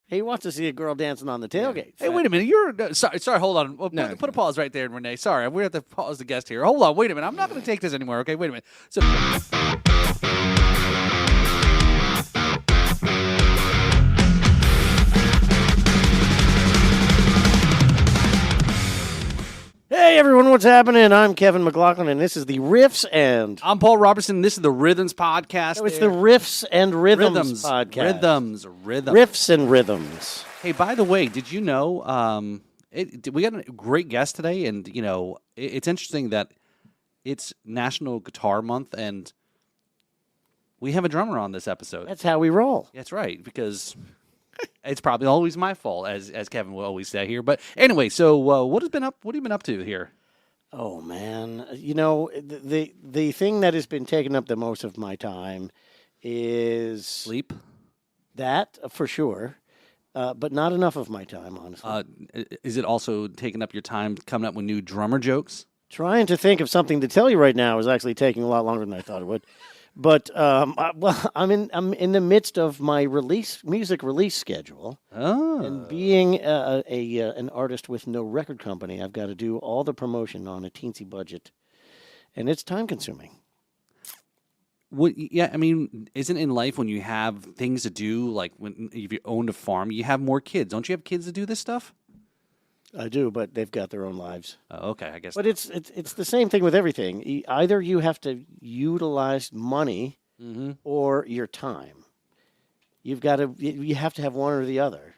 He wants to see a girl dancing on the tailgate. Hey, wait a minute. You're sorry. Hold on. Put a pause right there, Renee. Sorry, we have to pause the guest here. Hold on. Wait a minute. I'm not going to take this anymore. Okay, wait a minute. So. Hey everyone, what's happening? I'm Kevin McLaughlin, and this is the Riffs and... I'm Paul Robertson. This is the Rhythms Podcast. No, it's the Riffs and Rhythms Podcast. Rhythms. Riffs and Rhythms. Hey, by the way, did you know we got a great guest today, and you know it's interesting that it's National Guitar Month, and we have a drummer on this episode. That's how we roll. That's right, because it's probably always my fault, as Kevin will always say here. But anyway, so what have you been up to here? Oh man, you know the thing that has been taking up the most of my time is Sleep. That for sure, but not enough of my time, honestly. Is it also taking up your time coming up with new drummer jokes? Trying to think of something to tell you right now is actually taking a lot longer than I thought it would. But I'm in the midst of my music release schedule, and being an artist with no record company, I've got to do all the promotion on a teensy budget, and it's time consuming. Yeah, I mean, isn't in life when you have things to do, like if you owned a farm, you have more kids. Don't you have kids to do this stuff? I do, but they've got their own lives. Oh, okay, I guess. But it's the same thing with everything. Either you have to utilize money or your time. You have to have one or the other.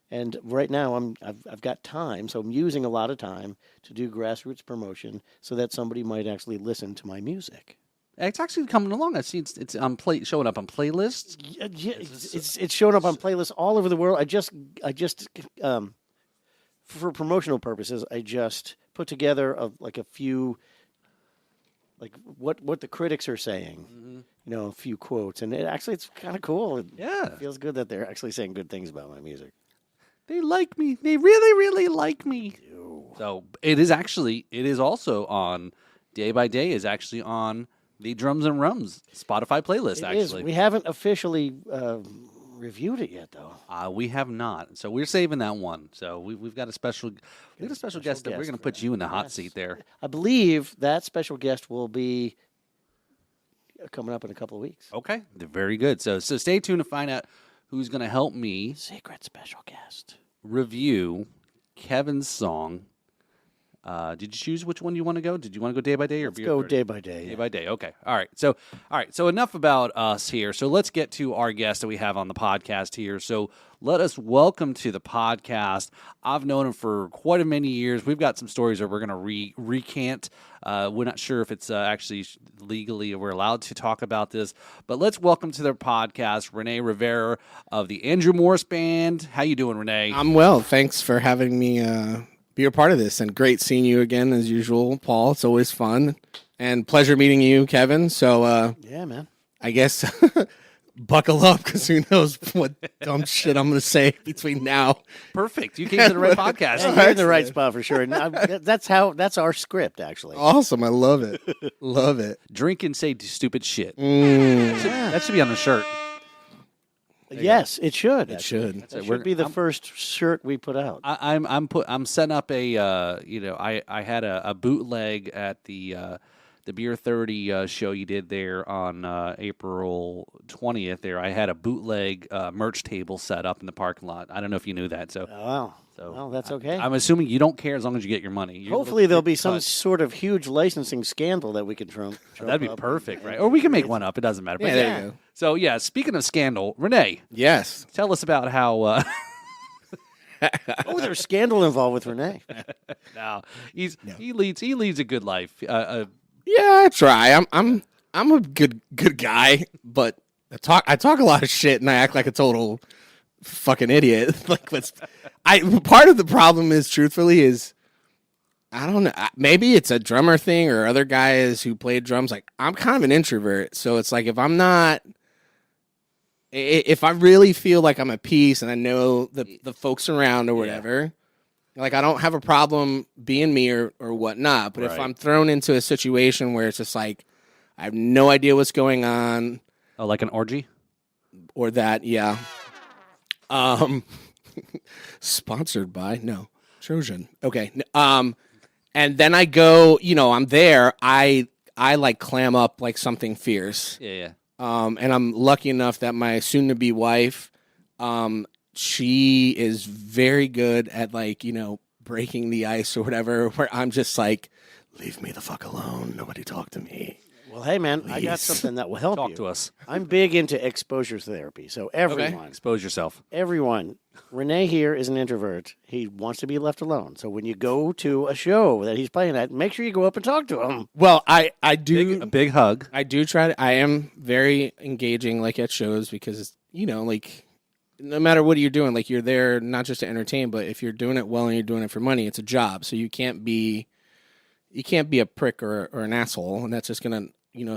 And right now I've got time, so I'm using a lot of time to do grassroots promotion so that somebody might actually listen to my music. It's actually coming along. I see it's on showing up on playlists. Yeah, it's showing up on playlists all over the world. I just for promotional purposes, I just put together a few, like what the critics are saying, a few quotes, and it's kind of cool. It feels good that they're actually saying good things about my music. They like me. They really, really like me. Ew. So it is also on Day by Day is actually on the Drums and Rums Spotify playlist. Actually, we haven't officially reviewed it yet, though. We have not, so we're saving that one. So we've got a special guest that we're going to put you in the hot seat there. I believe that special guest will be coming up in a couple of weeks. Okay, very good. So stay tuned to find out who's going to help me secret special guest review Kevin's song. Did you choose which one you want to go? Did you want to go Day by Day or Let's go Day by Day? Day by Day. Okay. All right. So enough about us here. So let's get to our guest that we have on the podcast here. So let us welcome to the podcast. I've known him for quite a many years. We've got some stories that we're going to recant. We're not sure if it's actually legally we're allowed to talk about this, but let's welcome to their podcast Rene Rivera of the Andrew Morris Band. How you doing, Rene? I'm well. Thanks for having me be a part of this, and great seeing you again as usual, Paul. It's always fun, and pleasure meeting you, Kevin. So yeah, man, I guess buckle up, because who knows what dumb shit I'm going to say between now. Perfect. You came to the right podcast. Yeah, you're in the right spot for sure. And that's our script, actually. Awesome. I love it. Love it. Drink and say stupid shit. That should be on the shirt. Yes, it should. It should. It should be the first shirt we put out. I'm setting up a I had a bootleg at the Beer 30 show you did there on April 20th. There, I had a bootleg merch table set up in the parking lot. I don't know if you knew that. So wow. So well, that's okay. I'm assuming you don't care as long as you get your money. Hopefully there'll be some sort of huge licensing scandal that we can trump. That'd be perfect, right? Or we can make one up. It doesn't matter. Yeah, there you go. So, yeah, speaking of scandal, Rene. Yes. Tell us about how... there's scandal involved with Rene. No, he leads a good life. Yeah, I try. I'm a good guy, but I talk a lot of shit and I act like a total fucking idiot. Part of the problem is, truthfully, is I don't know. Maybe it's a drummer thing or other guys who played drums. Like, I'm kind of an introvert, so it's like if I really feel like I'm at peace and I know the folks around or whatever, like I don't have a problem being me or whatnot. But if I'm thrown into a situation where it's just like I have no idea what's going on, like an orgy, or that, Sponsored by Trojan. Okay. And then I go, I'm there. I like clam up like something fierce. Yeah. And I'm lucky enough that my soon-to-be wife, she is very good at like, breaking the ice or whatever, where I'm just like, leave me the fuck alone. Nobody talk to me. Well, hey, man, I got Please. something that will help Talk you. to us. I'm big into exposure therapy. So everyone, Expose yourself. Rene here is an introvert. He wants to be left alone. So when you go to a show that he's playing at, make sure you go up and talk to him. Well, I do. A big hug. I do try to. I am very engaging, like at shows, because like no matter what you're doing, like you're there not just to entertain, but if you're doing it well and you're doing it for money, it's a job. So you can't be a prick or an asshole, and that's just gonna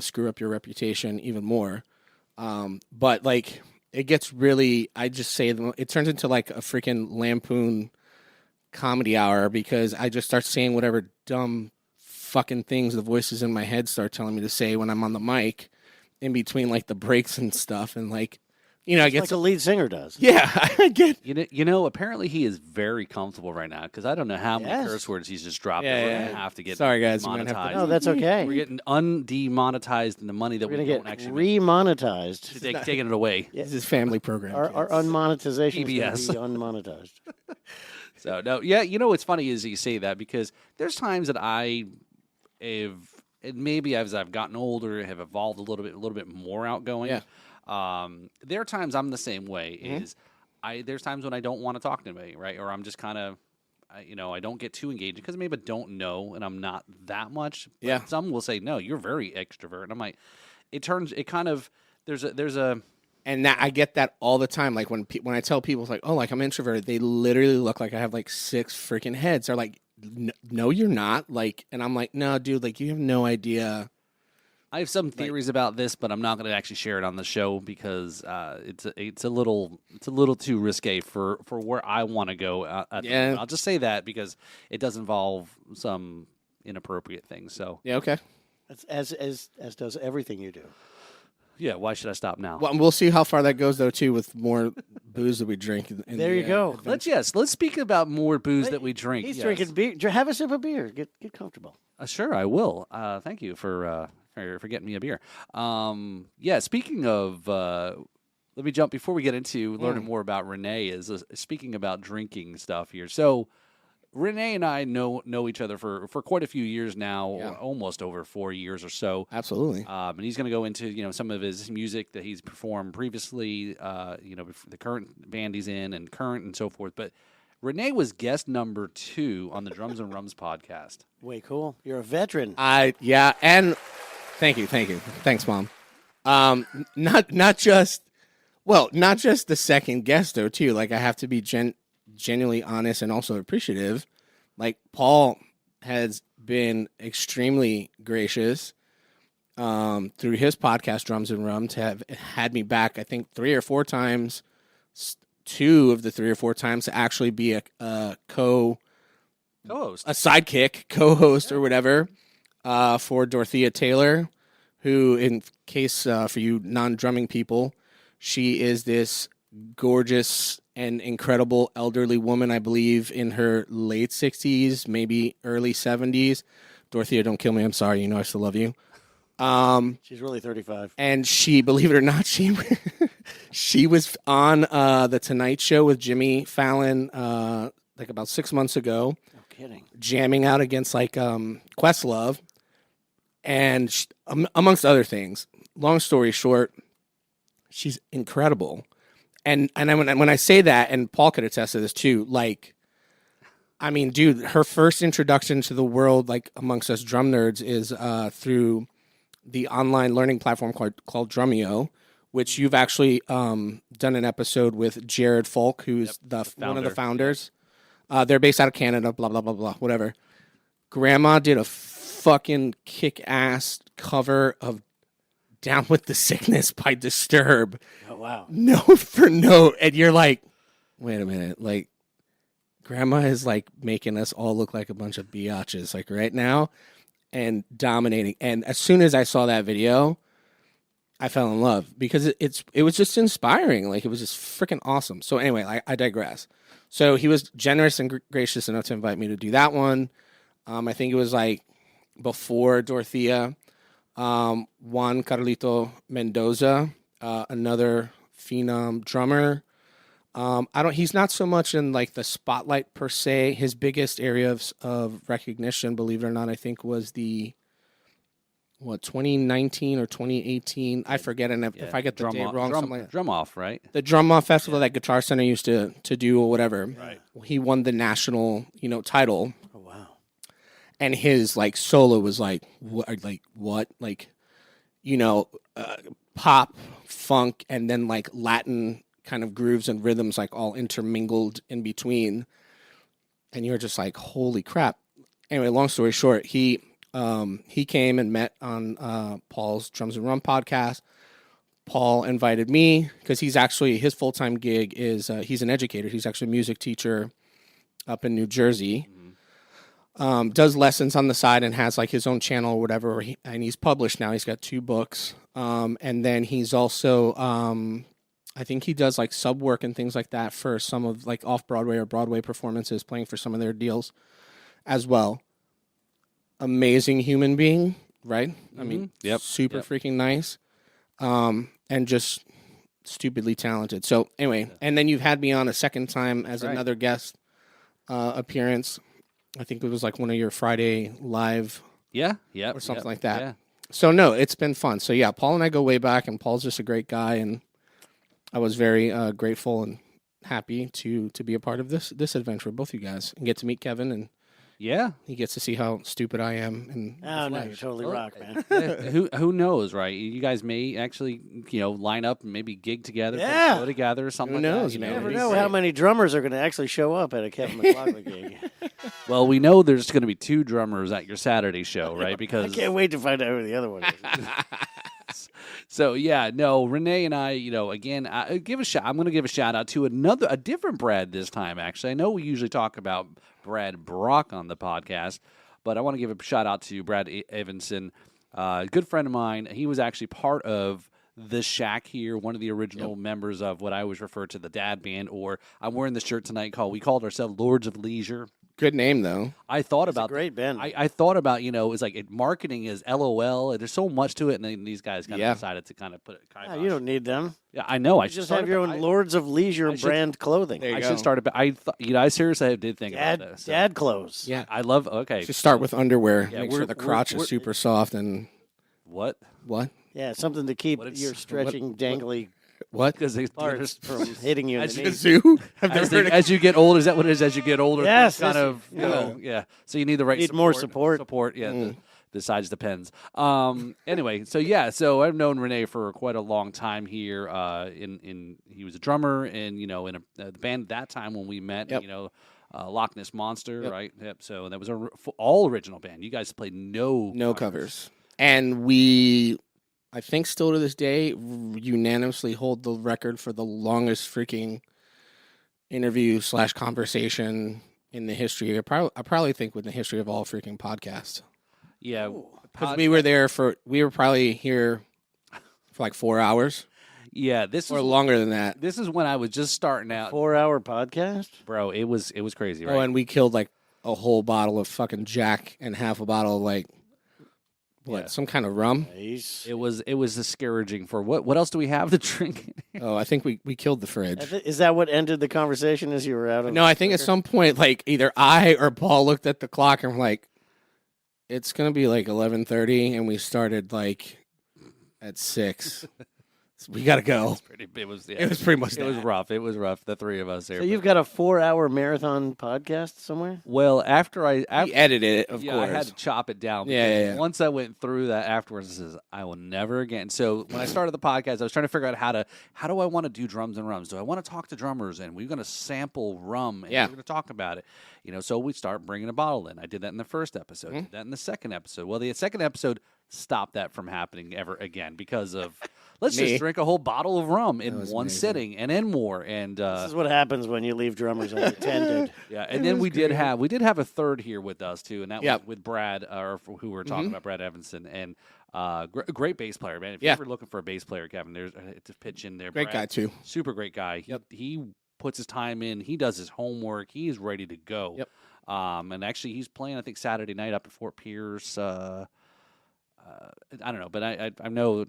screw up your reputation even more. But like it gets really, I just say it turns into like a freaking Lampoon comedy hour because I just start saying whatever dumb fucking things the voices in my head start telling me to say when I'm on the mic in between like the breaks and stuff, and like I get Like a lead singer does. yeah, I get Apparently he is very comfortable right now because I don't know how many Yes. curse words he's just dropped. Yeah, We're yeah. gonna have to get Sorry, guys, you might have to- demonetized. No, that's okay. We're getting undemonetized in the money that We're we going don't to get actually make. remonetized. Taking it away. this is family program. Our kids. unmonetization PBS. is going to be unmonetized. So no, yeah, what's funny is you say that because there's times that I have, and maybe as I've gotten older, have evolved a little bit more outgoing. Yeah. There are times I'm the same way. Mm-hmm. There's times when I don't want to talk to anybody, right? Or I'm just kind of, I don't get too engaged because maybe I don't know and I'm not that much. But Yeah. some will say, no, you're very extrovert, and I'm like, there's a. And that I get that all the time. Like when I tell people, it's like, oh, like I'm introverted. They literally look like I have like 6 freaking heads. They're like, no, you're not. Like, and I'm like, no, dude. Like, you have no idea. I have some theories about this, but I'm not going to actually share it on the show because it's a little too risque for where I want to go. Yeah. I'll just say that because it does involve some inappropriate things. So Yeah, okay. As does everything you do. yeah, why should I stop now? Well, we'll see how far that goes though, too, with more booze that we drink. There you go. Let's speak about more booze that we drink. He's yes. drinking beer. Have a sip of beer. Get comfortable. Sure, I will. Thank you for getting me a beer. Speaking of, let me jump before we get into learning more about Rene. Is speaking about drinking stuff here. So Rene and I know each other for quite a few years now, Yeah. almost over 4 years or so. Absolutely. And he's going to go into some of his music that he's performed previously, the current band he's in and current and so forth. But Rene was guest number 2 on the Drums and Rums podcast. Way cool. You're a veteran. Yeah, and thank you. Thanks, Mom. Not just the second guest though, too. Like I have to be genuinely honest and also appreciative. Like Paul has been extremely gracious through his podcast, Drums and Rums, to have had me back, I think 3 or 4 times. 2 of the 3 or 4 times to actually be a Co-host. a sidekick, co-host or whatever, for Dorothea Taylor, who, in case for you non-drumming people, she is this gorgeous and incredible elderly woman, I believe, in her late 60s, maybe early 70s. Dorothea, don't kill me. I'm sorry. I still love you. She's really 35. And she, believe it or not, she was on the Tonight Show with Jimmy Fallon like about 6 months ago. No kidding. Jamming out against like Questlove, and amongst other things. Long story short, she's incredible. And when I say that, and Paul could attest to this too, like, I mean, dude, her first introduction to the world, like amongst us drum nerds, is through the online learning platform called Drumeo, which you've actually done an episode with Jared Falk, who's one of the founders. They're based out of Canada, blah, blah, blah, blah, whatever. Grandma did a fucking kick-ass cover of Down with the Sickness by Disturb. Oh, wow. Note for note. And you're like, wait a minute. Like, Grandma is like making us all look like a bunch of biatches, like right now, and dominating. And as soon as I saw that video, I fell in love because it was just inspiring. Like, it was just freaking awesome. So anyway, I digress. So he was generous and gracious enough to invite me to do that one. I think it was like before Dorothea. Juan Carlito Mendoza, another phenom drummer. He's not so much in like the spotlight per se. His biggest area of recognition, believe it or not, I think was the 2019 or 2018. I forget, and if I get the date wrong, something like that. Drum Off, right? The Drum Off Festival that Guitar Center used to do or whatever. Right. He won the national, title. Oh wow. And his like solo was like what pop, funk, and then like Latin kind of grooves and rhythms like all intermingled in between, and you're just like, holy crap. Anyway, long story short, he came and met on Paul's Drums and Rum podcast. Paul invited me because his full-time gig is he's an educator. He's actually a music teacher up in New Jersey. Does lessons on the side and has like his own channel or whatever. And he's published now. He's got 2 books. And then he's also, I think he does like sub work and things like that for some of like off-Broadway or Broadway performances, playing for some of their deals as well. Amazing human being, right? I mean, super freaking nice. And just stupidly talented. So anyway, and then you've had me on a second time as another guest appearance. I think it was like one of your Friday live or something like that. Yeah. So no, it's been fun. So yeah, Paul and I go way back, and Paul's just a great guy, and I was very grateful and happy to be a part of this adventure with both you guys and get to meet Kevin, and he gets to see how stupid I am. And No, you totally rock, man. Who knows, right? You guys may actually, line up and maybe gig together, put a show together or something. Who knows, like that. man? You never know how many drummers are going to actually show up at a Kevin McLaughlin gig. Well, we know there's going to be 2 drummers at your Saturday show, right? I Because can't wait to find out who the other one is. So Renee and I, again, I'm going to give a shout out to a different Brad this time. Actually, I know we usually talk about Brad Brock on the podcast, but I want to give a shout out to Brad Evanson, a good friend of mine. He was actually part of the Shack here, one of the original members of what I always refer to the Dad Band, or I'm wearing the shirt tonight we called ourselves Lords of Leisure. good name though. I thought about a great band. I thought about it's like marketing is LOL. There's so much to it, and then these guys kind of decided to kind of put it. You don't need them. Yeah, I know. I You just have your own Lords of Leisure brand clothing. There you I go. should start I seriously did think about this. So Dad clothes. Yeah. I love. Okay, Just start with underwear. Yeah, Make sure the crotch is super soft and what? Yeah, something to keep What is- your stretching, dangly what? Because parts from hitting you in As the you knees. Zoo? I've never heard of as you get older, is that what it is? As you get older, Yes, kind yes, of. Yeah. So you need the right. Need more support. Support. Yeah. Besides the pens. Anyway, so I've known Rene for quite a long time here. He was a drummer in the band at that time when we met. Yep. Loch Ness Monster, right? Yep. So that was all original band. You guys played no covers. And we, I think still to this day, unanimously hold the record for the longest freaking interview / conversation in the history. I probably think in the history of all freaking podcasts. Yeah, Because we were probably here for like 4 hours. Yeah, this Or is longer than that. This is when I was just starting out, 4-hour podcast? bro. It was crazy, right? Oh, and we killed like a whole bottle of fucking Jack and half a bottle of like some kind of rum. Nice. It was discouraging for what else do we have to drink? Oh, I think we killed the fridge. Is that what ended the conversation as you were out of No, I think at some point, like either I or Paul looked at the clock and were like, "It's gonna be like 11:30," and we started like at 6. So we gotta go. It was pretty much It was rough. It was rough. The 3 of us there. So you've got a 4-hour marathon podcast somewhere? Well, after We edited it, of course. I had to chop it down. Yeah. because Once I went through that afterwards, I says, I will never again. So when I started the podcast, I was trying to figure out how do I want to do drums and rums? Do I want to talk to drummers? And we're going to sample rum and we're going to talk about it. So we start bringing a bottle in. I did that in the first episode. Did that in the second episode. Well, the second episode stopped that from happening ever again because of let's Me. just drink a whole bottle of rum in was one amazing. sitting and then more. And This is what happens when you leave drummers unattended. yeah, and then we did have a third here with us too, and that Yep. was with Brad, who we were talking about, Brad Evanson, and great bass player, man. If Yeah. you're ever looking for a bass player, Kevin, there's to pitch in there. Great Brad, guy too. super great guy. He puts his time in. He does his homework. He is ready to go. Yep. And actually, he's playing, I think, Saturday night up at Fort Pierce. I don't know, but I know,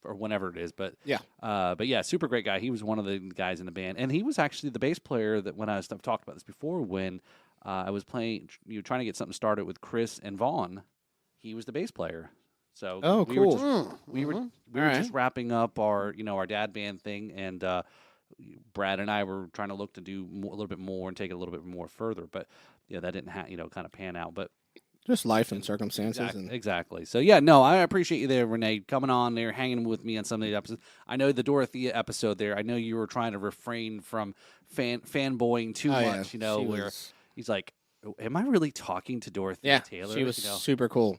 or whenever it is. But yeah, super great guy. He was one of the guys in the band, and he was actually the bass player that when I've talked about this before, when I was trying to get something started with Chris and Vaughn, he was the bass player. So we cool. We were just wrapping up our dad band thing, and Brad and I were trying to look to do a little bit more and take it a little bit more further, but that didn't kind of pan out. But just life and circumstances. Exactly. So yeah, no, I appreciate you there, Rene, coming on there, hanging with me on some of the episodes. I know the Dorothea episode there. I know you were trying to refrain from fanboying too much. Where he's like, "Am I really talking to Dorothea Taylor?" She was super cool.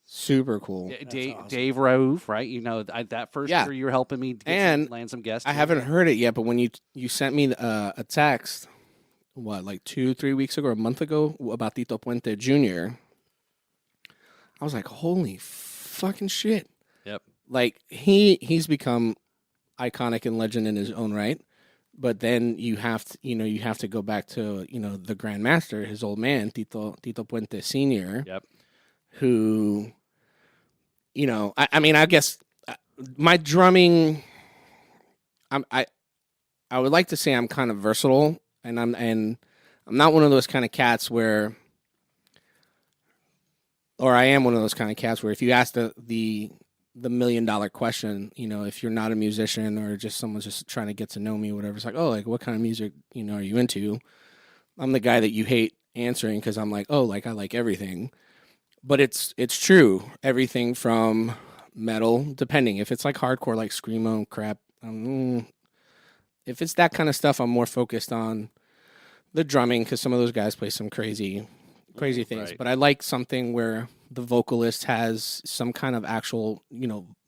Super cool. Awesome. Dave Rove, right? That first year you were helping me land some guests. I haven't heard it yet, but when you sent me a text, like 2-3 weeks ago or a month ago about Tito Puente Jr., I was like, holy fucking shit. Yep. Like he's become iconic and legend in his own right. But then you have to go back to, the Grandmaster, his old man, Tito Puente Sr. Yep. Who, I guess my drumming, I would like to say I'm kind of versatile, and I'm not one of those kind of cats where, or I am one of those kind of cats where if you ask the $1 million question, if you're not a musician or just someone's just trying to get to know me or whatever, it's like, oh, like what kind of music, are you into? I'm the guy that you hate answering because I'm like, oh, like I like everything. But it's true. Everything from metal, depending. If it's like hardcore, like screamo crap, if it's that kind of stuff, I'm more focused on the drumming because some of those guys play some crazy things. Right. But I like something where the vocalist has some kind of actual,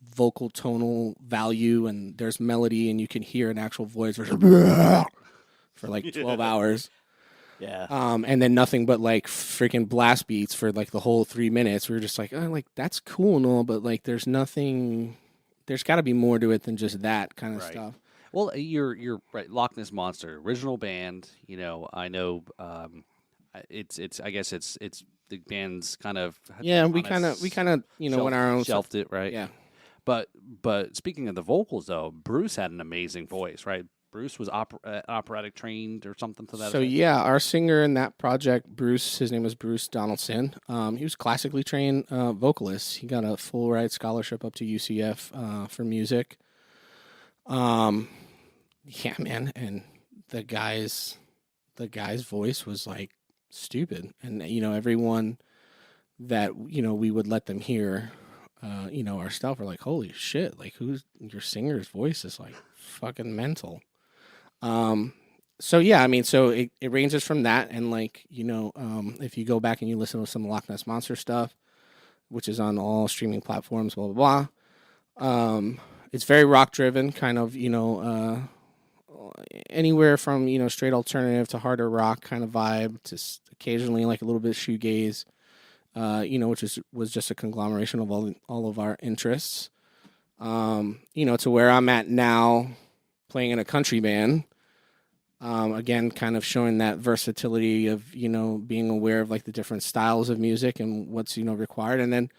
vocal tonal value, and there's melody, and you can hear an actual voice for like 12 hours. Yeah. And then nothing but like freaking blast beats for like the whole 3 minutes. We were just like, oh, like that's cool and all, but like there's nothing. There's got to be more to it than just that kind of stuff. Well, you're right. Loch Ness Monster, original band. I know. It's I guess it's the band's kind of we kind of went our own shelved it, right? Yeah. But speaking of the vocals though, Bruce had an amazing voice, right? Bruce was operatic trained or something to that So, effect. yeah, our singer in that project, Bruce, his name was Bruce Donaldson. He was classically trained vocalist. He got a full ride scholarship up to UCF for music. Yeah, man, and the guy's voice was like stupid. And, everyone that, we would let them hear, our stuff, were like, holy shit, like your singer's voice is like fucking mental. So yeah, so it ranges from that, and like, if you go back and you listen to some Loch Ness Monster stuff, which is on all streaming platforms, blah, blah, blah. It's very rock driven, kind of, anywhere from, straight alternative to harder rock kind of vibe to occasionally like a little bit of shoegaze, which was just a conglomeration of all of our interests. To where I'm at now, playing in a country band, again, kind of showing that versatility of, being aware of like the different styles of music and what's, required. And then,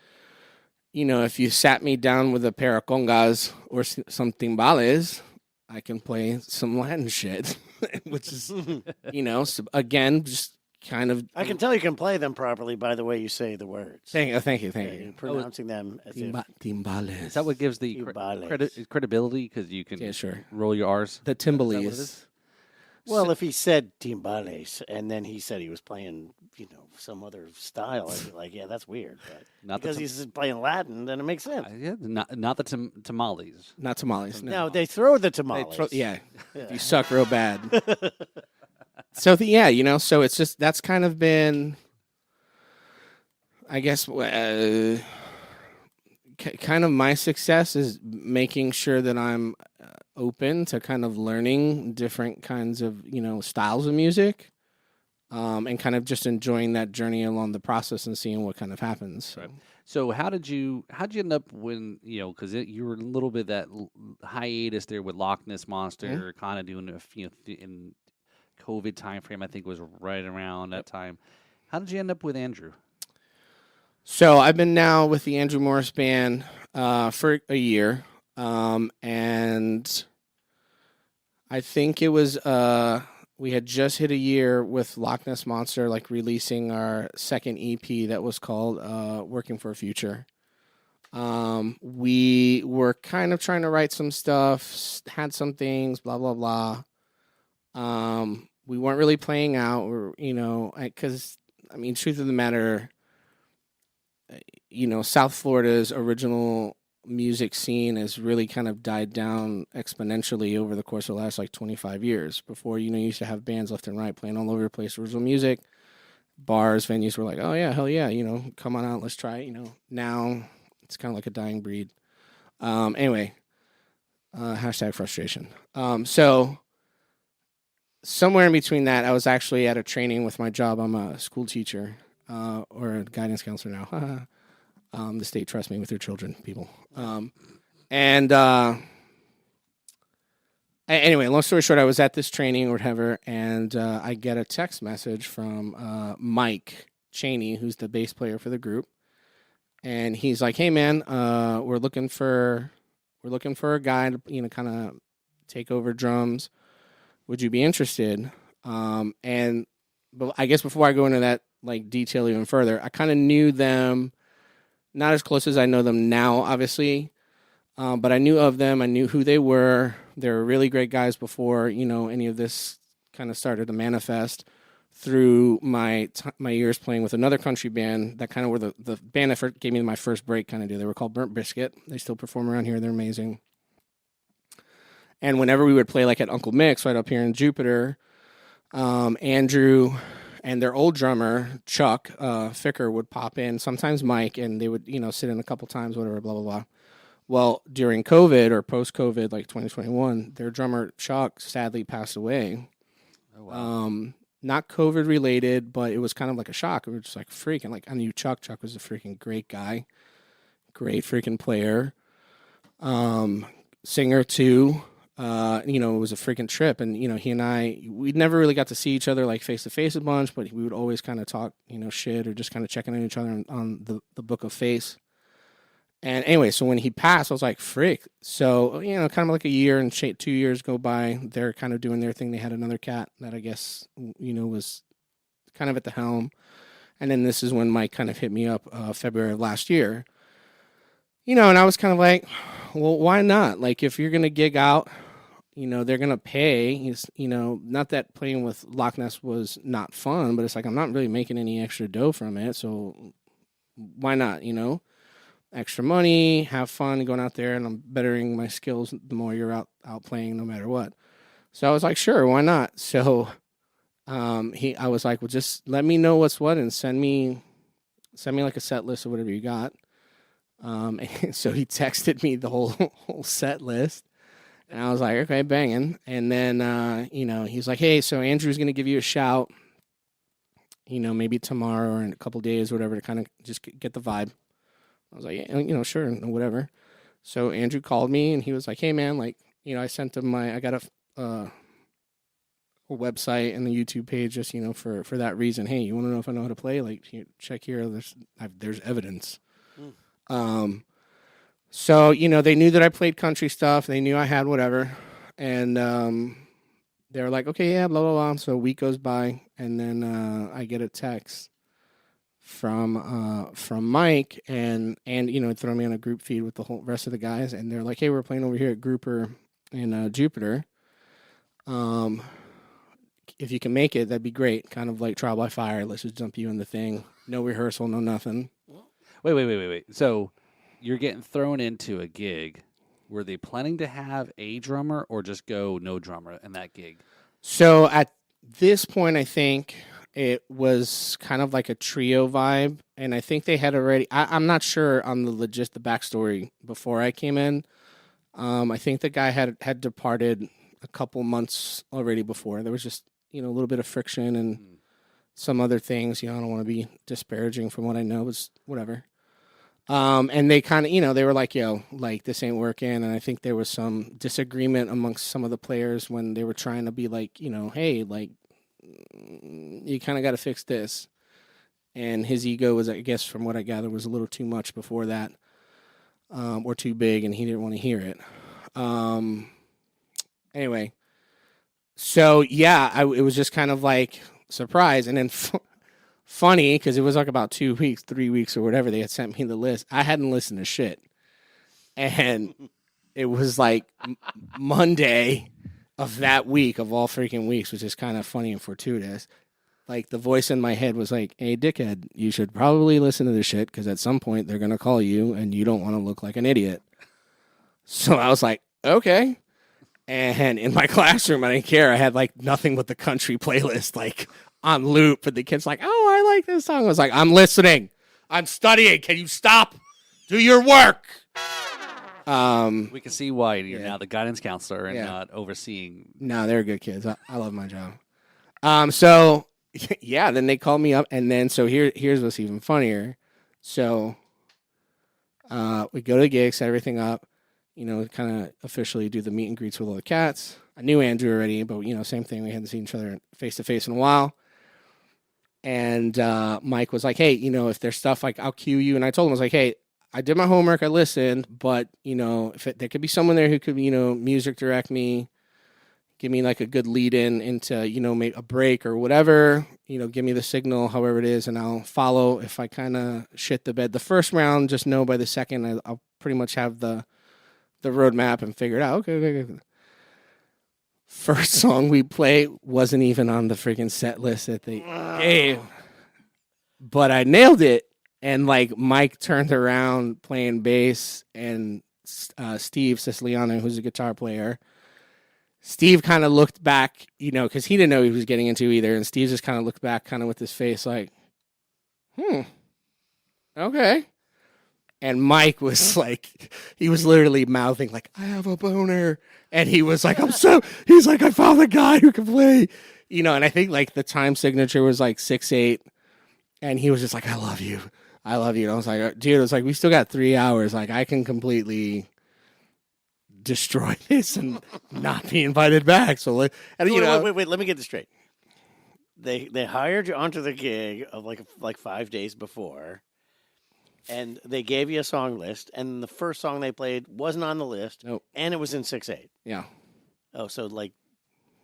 if you sat me down with a pair of congas or some timbales, I can play some Latin shit, which is, again, just kind of. I can tell you can play them properly by the way you say the words. Thank you. You're pronouncing them as timbales. Is that what gives the credibility? Because you can roll your R's. The timbales. Well, if he said timbales and then he said he was playing, some other style, I'd be like, yeah, that's weird. But because he's playing Latin, then it makes sense. Not the tamales. Not tamales. No, they throw the tamales. Yeah. You suck real bad. So so it's just that's kind of been, I guess, kind of my success is making sure that I'm open to kind of learning different kinds of, styles of music, and kind of just enjoying that journey along the process and seeing what kind of happens. So. Right. So how'd you end up when, because you were a little bit that hiatus there with Loch Ness Monster, kind of doing in COVID time frame, I think was right around that time. How did you end up with Andrew? So I've been now with the Andrew Morris Band for a year, and I think it was we had just hit a year with Loch Ness Monster, like releasing our second EP that was called "Working for a Future." We were kind of trying to write some stuff, had some things, blah blah blah. We weren't really playing out, because truth of the matter. South Florida's original music scene has really kind of died down exponentially over the course of the last 25 years. Before, you used to have bands left and right playing all over the place, original music, bars, venues were like, oh yeah, hell yeah, come on out, let's try it. Now it's kind of like a dying breed. Anyway, hashtag frustration. So somewhere in between that, I was actually at a training with my job. I'm a school teacher. Or a guidance counselor now. The state trusts me with their children, people. Anyway, long story short, I was at this training or whatever, and I get a text message from Mike Cheney, who's the bass player for the group, and he's like, "Hey, man, we're looking for a guy to kind of take over drums. Would you be interested?" But I guess before I go into that detail even further, I kind of knew them, not as close as I know them now, obviously, but I knew of them. I knew who they were. They were really great guys before any of this kind of started to manifest through my years playing with another country band that kind of were the band that gave me my first break kind of deal. They were called Burnt Biscuit. They still perform around here. They're amazing. And whenever we would play at Uncle Mick's right up here in Jupiter, Andrew and their old drummer, Chuck Ficker, would pop in, sometimes Mike, and they would, sit in a couple times, whatever, blah, blah, blah. Well, during COVID or post-COVID, 2021, their drummer, Chuck, sadly passed away. Oh, wow. Not COVID-related, but it was kind of like a shock. We were just freaking, I knew Chuck. Chuck was a freaking great guy. Great freaking player. Singer, too. It was a freaking trip, and he and I, we never really got to see each other face to face a bunch, but we would always kind of talk, shit or just kind of checking on each other on the book of face. And anyway, so when he passed, I was like, frick. So kind of a year and 2 years go by. They're kind of doing their thing. They had another cat that I guess was kind of at the helm, and then this is when Mike kind of hit me up February of last year. And I was kind of like, well, why not? If you're gonna gig out. They're going to pay, not that playing with Loch Ness was not fun, but it's I'm not really making any extra dough from it. So why not, extra money, have fun going out there, and I'm bettering my skills the more you're out playing no matter what. So I was like, sure, why not? So I was like, well, just let me know what's what and send me a set list or whatever you got. And so he texted me the whole set list. And I was like, okay, banging. And then, he's like, hey, so Andrew's going to give you a shout, maybe tomorrow or in a couple days or whatever to kind of just get the vibe. I was like, yeah, sure, whatever. So Andrew called me and he was like, hey, man, I sent him I got a website and the YouTube page just, for that reason. Hey, you want to know if I know how to play? Check here. There's evidence. So, they knew that I played country stuff. They knew I had whatever. And they were like, okay, yeah, blah, blah, blah. So a week goes by, and then I get a text from Mike and throw me on a group feed with the whole rest of the guys. And they're like, hey, we're playing over here at Grouper in Jupiter. If you can make it, that'd be great. Kind of like trial by fire. Let's just dump you in the thing. No rehearsal, no nothing. Wait. So you're getting thrown into a gig. Were they planning to have a drummer or just go no drummer in that gig? So at this point, I think it was kind of like a trio vibe, and I think they had already. I'm not sure on the the backstory before I came in. I think the guy had departed a couple months already before. There was just a little bit of friction and some other things. I don't want to be disparaging from what I know. It's whatever. And they kind of, they were like, yo, like, this ain't working. And I think there was some disagreement amongst some of the players when they were trying to be like, hey, like, you kind of got to fix this. And his ego was, I guess, from what I gather, was a little too much before that, or too big, and he didn't want to hear it. Anyway, so yeah, it was just kind of like surprise. And then funny, because it was like about 2 weeks, 3 weeks or whatever, they had sent me the list. I hadn't listened to shit. And it was like Monday of that week, of all freaking weeks, which is kind of funny and fortuitous. Like, the voice in my head was like, hey, dickhead, you should probably listen to this shit, because at some point they're going to call you and you don't want to look like an idiot. So I was like, okay. And in my classroom, I didn't care. I had like nothing but the country playlist, like, on loop, and the kid's like, oh, I like this song. I was like, I'm listening. I'm studying. Can you stop? Do your work. We can see why you're now the guidance counselor and not overseeing. No, they're good kids. I love my job. So, yeah, then they called me up, and then, so here's what's even funnier. So, we go to the gig, set everything up, kind of officially do the meet and greets with all the cats. I knew Andrew already, but, same thing. We hadn't seen each other face to face in a while. And Mike was like, hey, if there's stuff, like, I'll cue you. And I told him, I was like, hey, I did my homework, I listened, but, if there could be someone there who could, music direct me, give me like a good lead into, maybe a break or whatever, give me the signal, however it is, and I'll follow. If I kind of shit the bed the first round, just know by the second I'll pretty much have the roadmap and figure it out. Okay. First song we play wasn't even on the freaking set list that they gave, but I nailed it. And like, Mike turned around playing bass, and Steve Siciliano, who's a guitar player, Steve kind of looked back, because he didn't know he was getting into either. And Steve just kind of looked back, kind of with his face like, okay. And Mike was like, he was literally mouthing like, I have a boner. And he was like, he's like, I found a guy who can play, and I think like the time signature was like 6/8. And he was just like, I love you. And I was like, dude, it was like, we still got 3 hours. Like, I can completely destroy this and not be invited back. So, like, and, wait, let me get this straight. They hired you onto the gig of like 5 days before, and they gave you a song list, and the first song they played wasn't on the list, nope, and it was in 6/8. Yeah. Oh, so like,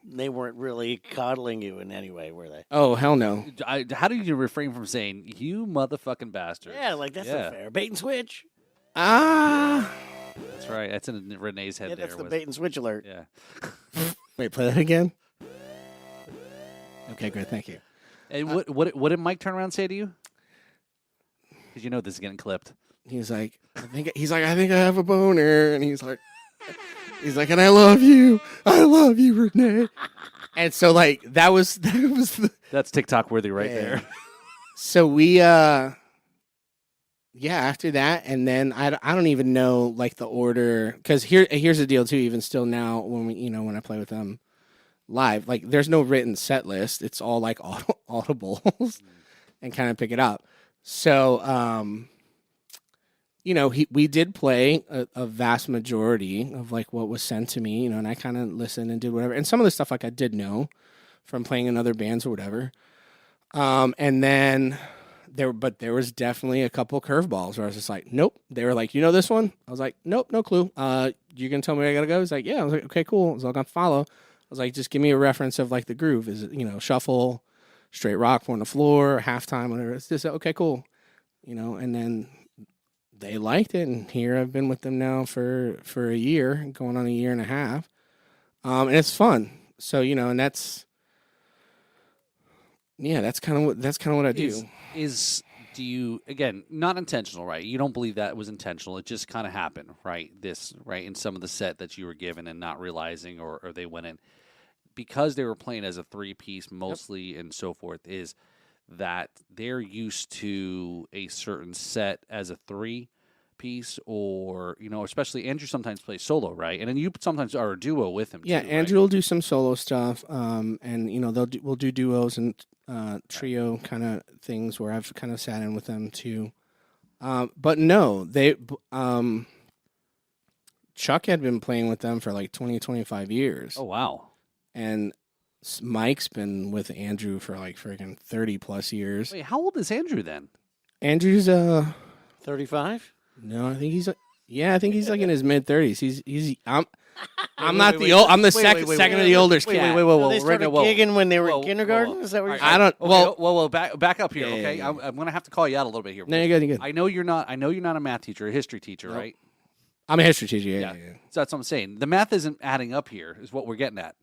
they weren't really coddling you in any way, were they? Oh, hell no. How do you refrain from saying, you motherfucking bastard? Yeah, like, that's not fair. Bait and switch. That's right. That's in Renee's head. Yeah, that's the bait and switch alert. Yeah. Wait, play that again? Okay, great. Thank you. And what did Mike turn around and say to you? Because this is getting clipped. He's like, I think I have a boner, and he's like, and I love you, Rene. And so like that was that's TikTok worthy right there. So we after that, and then I don't even know like the order, because here's the deal too. Even still now, when we when I play with them live, like, there's no written set list. It's all like audibles and kind of pick it up. So we did play a vast majority of like what was sent to me, and I kind of listened and did whatever. And some of the stuff like I did know from playing in other bands or whatever. And then there was definitely a couple curveballs where I was just like, nope. They were like, this one? I was like, nope, no clue. You can tell me where I gotta go? He's like, yeah. I was like, okay, cool. I was like, I'll follow. I was like, just give me a reference of like the groove. Is it, shuffle, straight rock, four on the floor, halftime, whatever. It's just okay, cool. And then they liked it, and here I've been with them now for a year, going on a year and a half. And it's fun. So, and that's kind of what I do. Do you, again, not intentional, right? You don't believe that was intentional. It just kind of happened, right? In some of the set that you were given and not realizing, or they went in. because they were playing as a 3-piece mostly and so forth, is that they're used to a certain set as a 3-piece, or especially Andrew sometimes plays solo, right? And then you sometimes are a duo with him. Yeah, too, Andrew right? will do some solo stuff, and we'll do duos and trio kind of things where I've kind of sat in with them too. But no, Chuck had been playing with them for like 20, 25 years. Oh wow! And Mike's been with Andrew for like freaking 30 plus years. Wait, how old is Andrew then? Andrew's 35. no, I think he's I think he's like in his mid 30s. I'm Wait, not wait, the wait, old. I'm the wait, second wait, second wait, of the oldest wait, cat. wait, whoa, They started Rene, whoa. gigging when they were Whoa, in kindergarten. whoa. Is that what you're All saying? I don't. Whoa, back up here, Yeah, okay? yeah. I'm going to have to call you out a little bit here. No, you're good. You're good. I know you're not a math teacher, a history teacher, Nope. right? I'm a history teacher. Yeah. So that's what I'm saying. The math isn't adding up here, is what we're getting at.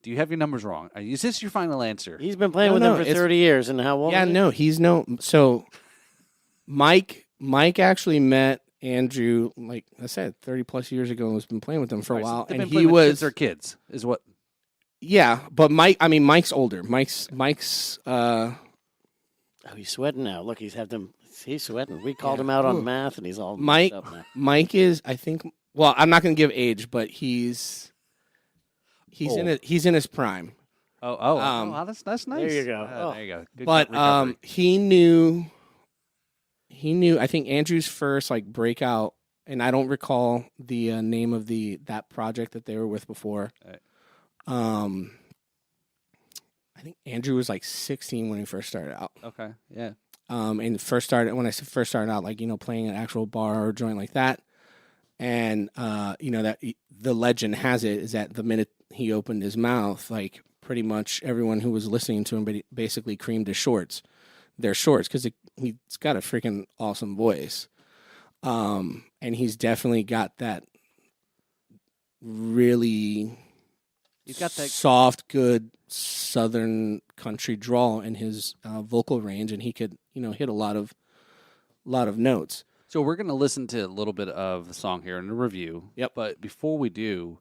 Do you have your numbers wrong? Is this your final answer? He's been playing No, with no, them for it's- 30 years, and how old? Yeah, is he? no, he's no. So, Mike actually met Andrew, like I said, 30 plus years ago, and has been playing with them for a Right, so while. they've And been he playing with kids was, or kids, is what. yeah, but Mike's older. Mike's. Oh, he's sweating now. Look, he's sweating. We called him out on Ooh. math, and he's all Mike. messed up now. Mike is, I think. Well, I'm not going to give age, but he's Old. he's in his prime. Wow, that's nice. There you go. There you go. Good But recovery. he knew. I think Andrew's first like breakout, and I don't recall the name of that project that they were with before. Right. I think Andrew was like 16 when he first started out. Okay, yeah. When I first started out, like playing an actual bar or joint like that, and that the legend has it is that the minute he opened his mouth, like pretty much everyone who was listening to him basically creamed their shorts because he's got a freaking awesome voice, and he's definitely got that really He's got that. soft, good Southern country drawl in his vocal range, and he could hit a lot of notes. So we're going to listen to a little bit of the song here in the review. Yep. But before we do,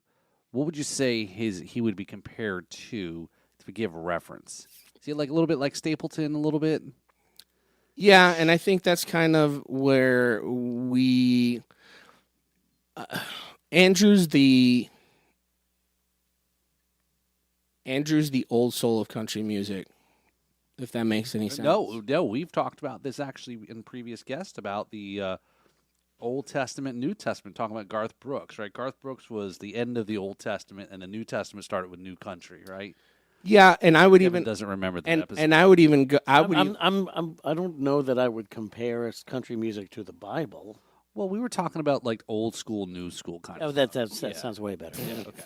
what would you say he would be compared to give a reference? Is he like a little bit like Stapleton, a little bit? Yeah, and I think that's kind of where we Andrew's the old soul of country music, if that makes any sense. No, we've talked about this actually in previous guests about the Old Testament, New Testament, talking about Garth Brooks, right? Garth Brooks was the end of the Old Testament, and the New Testament started with New Country, right? Yeah, and I would Kevin even doesn't remember the episode. and I would even go. I don't know that I would compare country music to the Bible. Well, we were talking about like old school, new school kind Oh, of that stuff. sounds way better. Yeah, okay.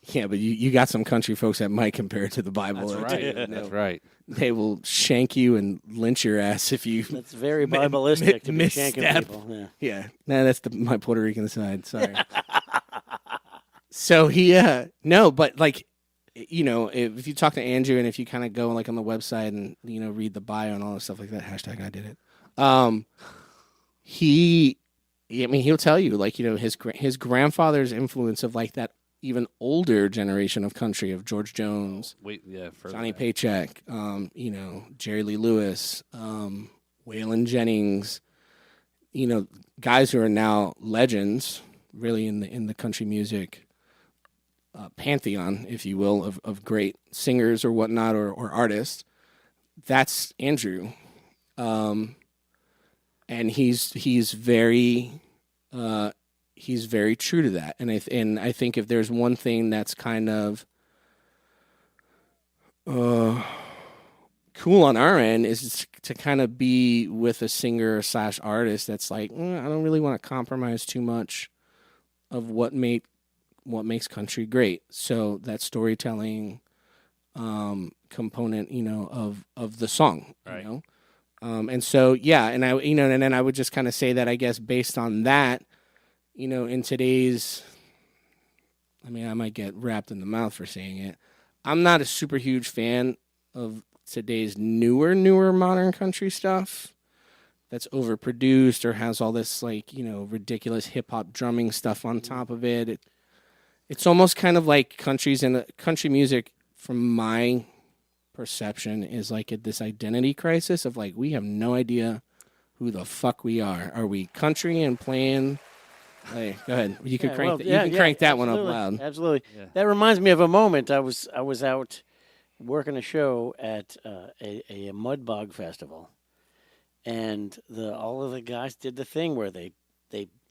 Yeah, but you got some country folks that might compare it to the Bible. That's or right. two. That's right. They will shank you and lynch your ass if you. That's very Bibleistic to be misstep. shanking people. Yeah. Yeah, no, that's my Puerto Rican side. Sorry. So no, but like, if you talk to Andrew and if you kind of go like on the website and read the bio and all that stuff like that, hashtag I did it. He'll tell you like his grandfather's influence of like that even older generation of country of George Jones, Johnny Paycheck, Jerry Lee Lewis, Waylon Jennings, guys who are now legends, really in the country music pantheon, if you will, of great singers or whatnot or artists. That's Andrew, and he's very true to that. And I think if there's one thing that's kind of cool on our end is to kind of be with a singer / artist that's like, I don't really want to compromise too much of what makes country great. So that storytelling component, of the song, right. And so and I and then I would just kind of say that I guess based on that, in today's, I might get wrapped in the mouth for saying it. I'm not a super huge fan of today's newer modern country stuff that's overproduced or has all this like, ridiculous hip hop drumming stuff on top of it. It's almost kind of like country music, from my perception, is like this identity crisis of like, we have no idea who the fuck we are. Are we country and playing? Hey, go ahead. You can crank that one up loud. Absolutely. Yeah. That reminds me of a moment. I was out working a show at a mud bog festival, and all of the guys did the thing where they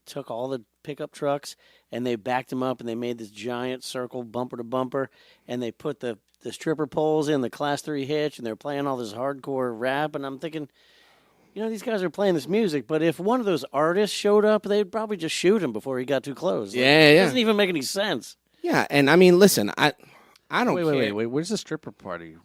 took all the pickup trucks and they backed them up and they made this giant circle bumper to bumper, and they put the stripper poles in the Class 3 hitch, and they're playing all this hardcore rap, and I'm thinking, these guys are playing this music, but if one of those artists showed up, they'd probably just shoot him before he got too close. Yeah. It doesn't even make any sense. Yeah, and I mean, listen, I don't care. Wait. Where's the stripper party?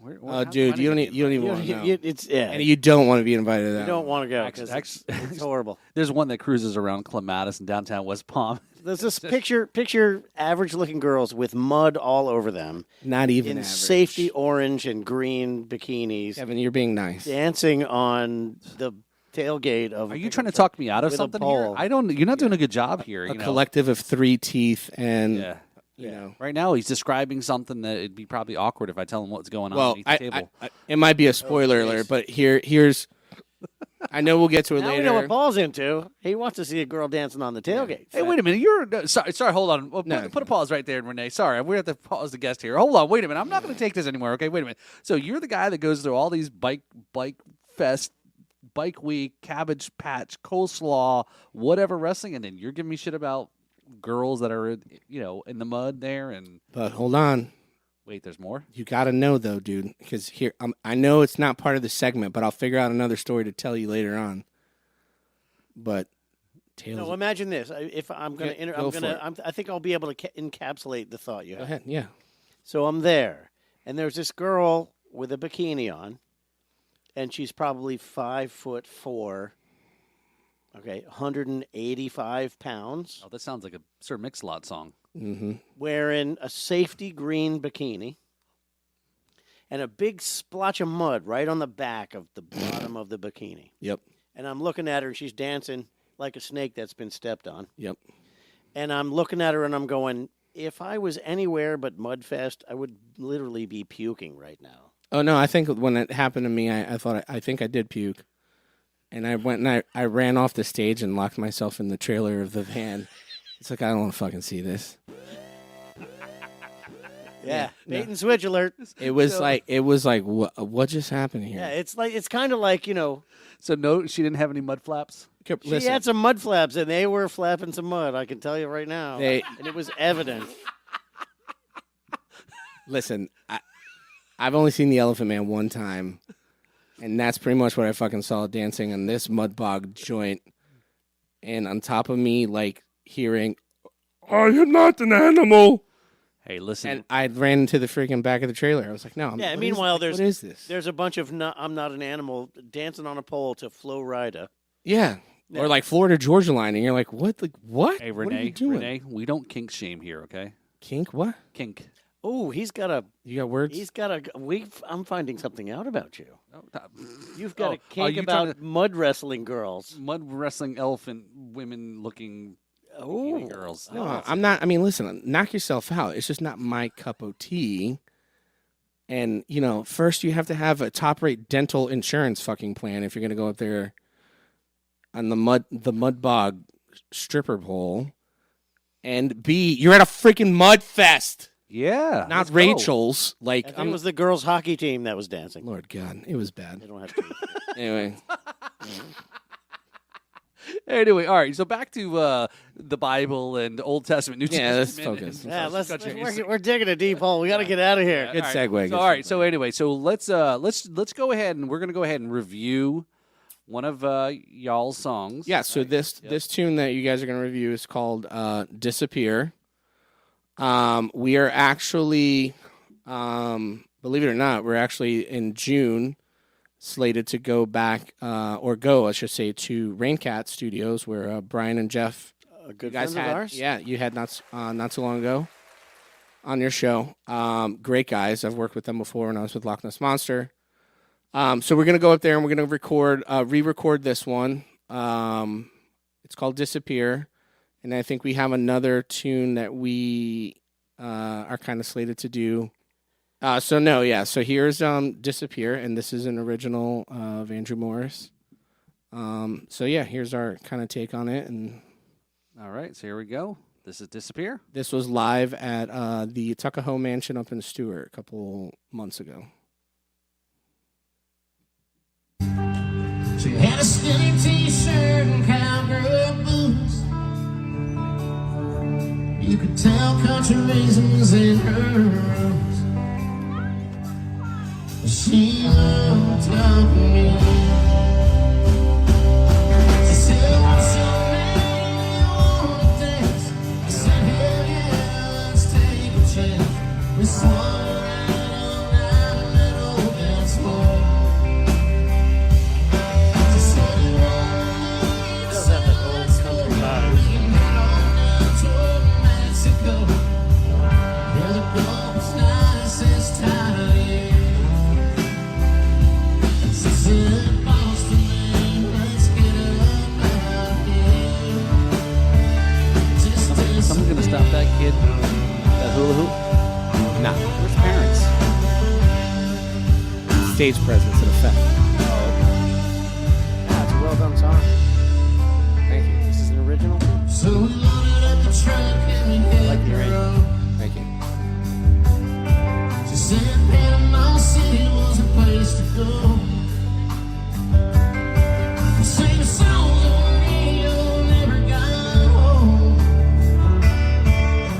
Dude, you don't even want to know. And you don't want to be invited to that. You don't want to go because it's horrible. There's one that cruises around Clematis in downtown West Palm. There's this picture average-looking girls with mud all over them. Not even in average. Safety orange and green bikinis. Kevin, you're being nice. Dancing on the tailgate of. Are you trying to talk me out of something here? You're not doing a good job here. A collective of 3 teeth and. Yeah. Right now, he's describing something that it'd be probably awkward if I tell him what's going on underneath the table. It might be a spoiler alert, but here's. I know we'll get to it now later. We know what Paul's into. He wants to see a girl dancing on the tailgate. Hey, wait a minute. You're sorry. Hold on. Put a pause right there, Rene. Sorry, we have to pause the guest here. Hold on. Wait a minute. I'm not going to take this anymore. Okay, wait a minute. So you're the guy that goes through all these bike fest, bike week, cabbage patch, coleslaw, whatever wrestling, and then you're giving me shit about girls that are in the mud there. And but hold on. Wait, there's more? You got to know, though, dude, because here, I know it's not part of the segment, but I'll figure out another story to tell you later on. But, no, imagine this. If I'm going to, I think I'll be able to encapsulate the thought you have. Go ahead, yeah. So I'm there, and there's this girl with a bikini on, and she's probably 5'4", 185 pounds. Oh, that sounds like a Sir Mix-a-Lot song. Mm-hmm. Wearing a safety green bikini and a big splotch of mud right on the back of the bottom of the bikini. Yep. And I'm looking at her, and she's dancing like a snake that's been stepped on. Yep. And I'm looking at her, and I'm going, if I was anywhere but Mudfest, I would literally be puking right now. Oh, no, I think when it happened to me, I think I did puke. And I went and I ran off the stage and locked myself in the trailer of the van. It's like, I don't want to fucking see this. Yeah, bait and switch alert. It was like, what just happened here? Yeah, it's kind of like, So no, she didn't have any mud flaps? She had some mud flaps, and they were flapping some mud, I can tell you right now. And it was evident. Listen, I've only seen the Elephant Man one time, and that's pretty much what I fucking saw dancing on this mud bog joint. And on top of me, like, hearing, "I am not an animal." Hey, listen. And I ran into the freaking back of the trailer. I was like, no. Yeah, meanwhile, what is this? There's a bunch of I'm not an animal dancing on a pole to Flo Rida. Yeah. Or like Florida Georgia Line, and you're like, what? Like, what? Hey, what are you doing? Renee, we don't kink shame here, okay? Kink what? Kink. Oh, he's got a... You got words? He's got a... I'm finding something out about you. Oh, You've got a kink about mud wrestling girls. Mud wrestling elephant women-looking girls. No, I'm not... I mean, listen, knock yourself out. It's just not my cup of tea. And, first you have to have a top-rate dental insurance fucking plan if you're going to go up there on the mud bog stripper pole. And B, you're at a freaking mud fest. Yeah. Not Rachel's. Like, I think it was the girls' hockey team that was dancing. Lord God, it was bad. They don't have to. Anyway. Anyway, all right. So back to the Bible and Old Testament, New Testament. Yeah, let's focus. We're digging a deep hole. We got to get out of here. Good segue. All right. So anyway, so let's go ahead and we're gonna go ahead and review one of y'all's songs. Yeah. So this tune that you guys are gonna review is called "Disappear." We are actually, believe it or not, we're actually in June slated to go back, I should say, to Raincat Studios, where Brian and Jeff, good friends of ours. Yeah, you had not too long ago on your show. Great guys. I've worked with them before when I was with Loch Ness Monster. So we're gonna go up there and we're gonna re-record this one. It's called "Disappear." And I think we have another tune that we are kind of slated to do. So here's Disappear, and this is an original of Andrew Morris. Here's our kind of take on it, and All right, so here we go. This is Disappear. this was live at the Tuckahoe Mansion up in Stewart a couple months ago. She had a skinny t-shirt and cowgirl boots. You could tell country raisins in her roots. She looked up at me. She said, "What's your name? You wanna dance?" I said, "Hell yeah, let's take a chance." We swung around all night in that old dance floor. She said, "You want me to Does have that old country vibe. we can head on down toward Mexico. Yeah, the Gulf's nice as tide. She said, "Boston, man, let's get up out here." Just Someone's going to stop that kid, that hula hoop. Nah, Where's parents? stage presence in effect. Yeah, it's a well done song. Thank you. This is an original. So we loaded up the truck and we hit Like the the original. road. Thank you. She said Panama City was a place to go. We sang a song on the radio, never got home.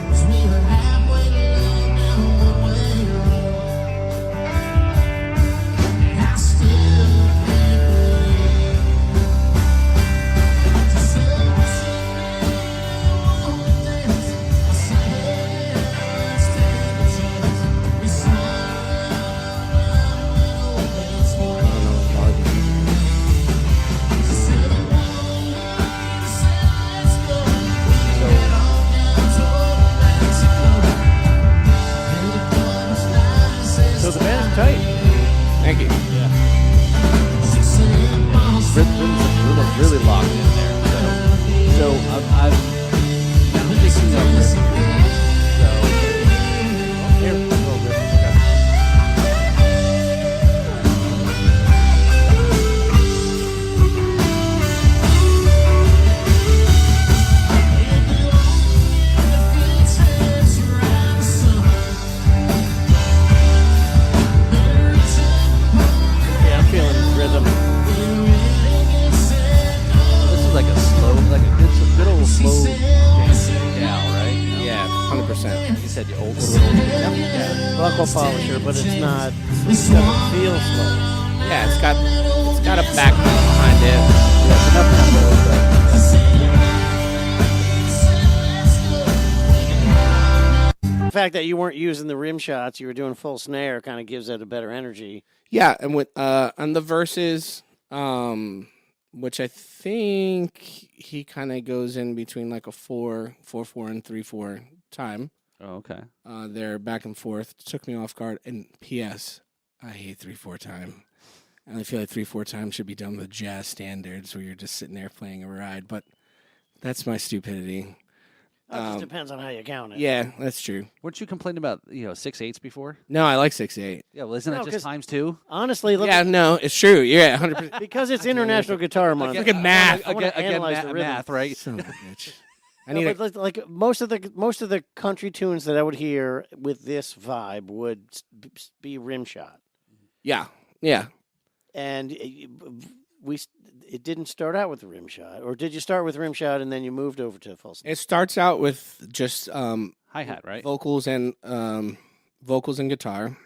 'Cause we were halfway to love down a one-way road. And I still can't believe. She said, "What's your name? You wanna dance?" I said, "Yeah, let's take a chance." We swung around that old dance floor. She said, "You want me to say let's go? We can head on down toward Mexico. And the Gulf's nice as So the band's tight. Thank you. she said, "Boston, Rums really locked in there. So I'm thinking of this. So, Here, a little bit. Yeah, I'm feeling rhythm. this is like a slow, like a good old slow dance down, right? Yeah, 100%. You said you old little. Yeah, buckle polisher, but it's not. It doesn't feel slow. Yeah, it's got a backbeat behind it. Yeah, it's enough tempo, but The fact that you weren't using the rim shots, you were doing full snare, kind of gives it a better energy. Yeah, and with on the verses, which I think he kind of goes in between like a 4/4 and 3/4 time. oh, okay. They're back and forth. Took me off guard. And P.S. I hate 3/4 time. And I feel like 3/4 time should be done with jazz standards, where you're just sitting there playing a ride. But that's my stupidity. It just depends on how you count it. Yeah, that's true. Weren't you complaining about 6/8 before? No, I like 6/8. Yeah, well, isn't No, that 'cause- just times two? Honestly, look, Yeah, no, it's true. Yeah, 100%. because it's International Guitar Month. Look at math. I wanna Again, analyze the rhythm. math, right? Son of a bitch. I No, need a, but like most of the country tunes that I would hear with this vibe would be rim shot, yeah. and it didn't start out with the rim shot, or did you start with rim shot and then you moved over to full snare? It starts out with just Hi-hat, right? vocals and guitar,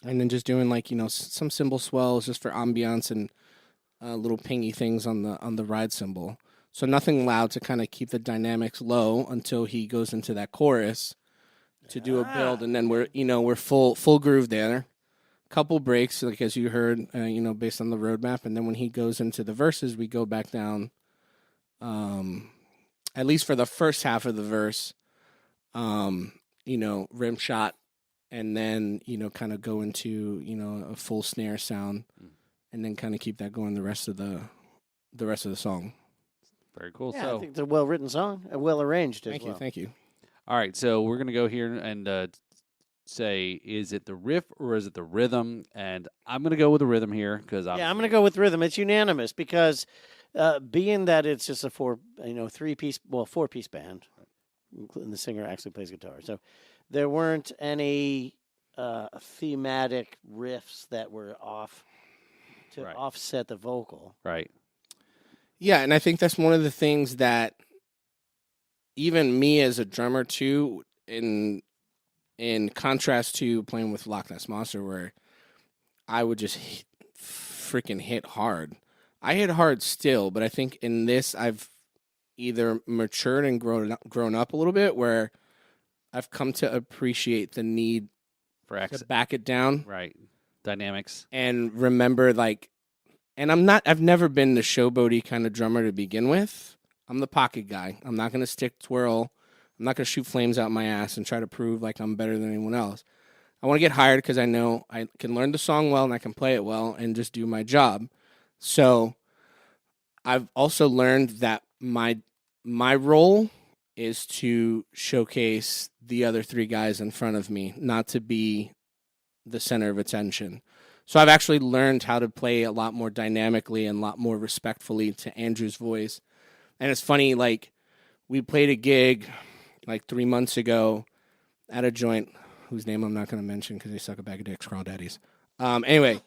and then just doing like some cymbal swells just for ambiance and little pingy things on the ride cymbal. So nothing loud to kind of keep the dynamics low until he goes into that chorus to do a build, and then we're full groove there. Couple breaks, like as you heard, based on the roadmap, and then when he goes into the verses, we go back down. At least for the first half of the verse, rim shot, and then kind of go into a full snare sound, and then kind of keep that going the rest of the song. Very cool. Yeah, I So, think it's a well written song, well arranged as Thank well. you. All right, so we're gonna go here and say, is it the riff or is it the rhythm? And I'm gonna go with the rhythm here because Yeah, I'm going to go with rhythm. It's unanimous because being that it's just a four-piece band, including the singer actually plays guitar. So there weren't any thematic riffs that were off to Right. offset the vocal. right. Yeah, and I think that's one of the things that even me as a drummer too, in contrast to playing with Loch Ness Monster, where I would just freaking hit hard. I hit hard still, but I think in this I've either matured and grown up a little bit, where I've come to appreciate the need For to back it down right. Dynamics. and remember, like, and I've never been the showboaty kind of drummer to begin with. I'm the pocket guy. I'm not going to stick twirl. I'm not going to shoot flames out my ass and try to prove like I'm better than anyone else. I want to get hired because I know I can learn the song well and I can play it well and just do my job. So I've also learned that my role is to showcase the other three guys in front of me, not to be the center of attention. So I've actually learned how to play a lot more dynamically and a lot more respectfully to Andrew's voice. And it's funny, like, we played a gig like 3 months ago at a joint whose name I'm not going to mention because they suck a bag of dicks, crawdaddies. Anyway,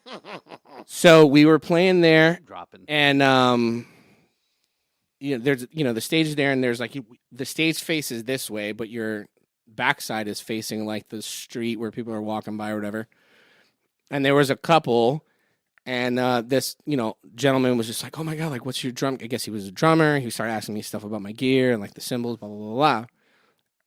so we were playing there, Dropping. and there's the stage is there, and there's like the stage faces this way, but your backside is facing like the street where people are walking by or whatever. And there was a couple, and this gentleman was just like, "Oh my god, like what's your drum?" I guess he was a drummer. He started asking me stuff about my gear and like the cymbals, blah blah blah blah.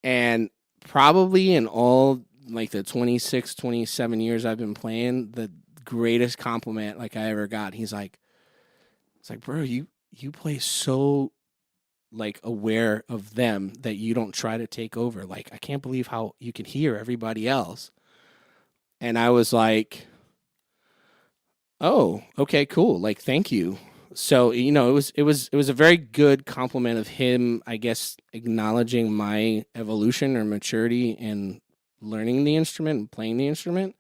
And probably in all like the 26, 27 years I've been playing, the greatest compliment like I ever got. It's like, bro, you play so like aware of them that you don't try to take over. Like, I can't believe how you can hear everybody else. And I was like, oh, okay, cool. Like, thank you. So, it was a very good compliment of him, I guess, acknowledging my evolution or maturity in learning the instrument and playing the instrument.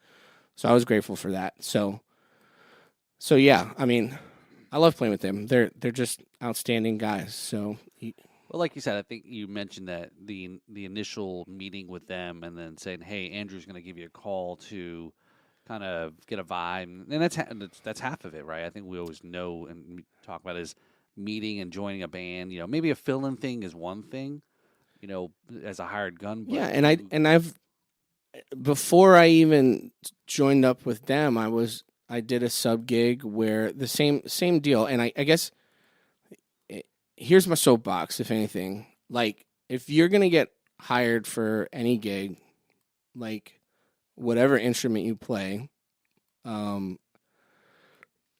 So I was grateful for that. So yeah, I mean, I love playing with them. They're just outstanding guys. So Well, like you said, I think you mentioned that the initial meeting with them and then saying, "Hey, Andrew's going to give you a call to kind of get a vibe," and that's half of it, right? I think we always know and talk about is meeting and joining a band. Maybe a fill-in thing is one thing, as a hired gun. But yeah, and I've before I even joined up with them, I did a sub gig where the same deal, and I guess here's my soapbox, if anything. Like, if you're gonna get hired for any gig, like whatever instrument you play,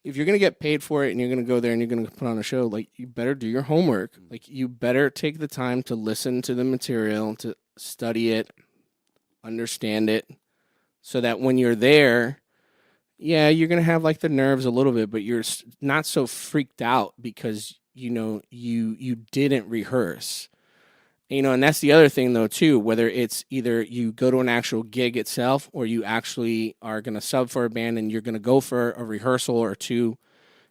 if you're gonna get paid for it and you're gonna go there and you're gonna put on a show, like, you better do your homework. Like, you better take the time to listen to the material, to study it, understand it, so that when you're there, yeah, you're gonna have like the nerves a little bit, but you're not so freaked out because you didn't rehearse. And that's the other thing though too, whether it's either you go to an actual gig itself or you actually are going to sub for a band and you're going to go for a rehearsal or two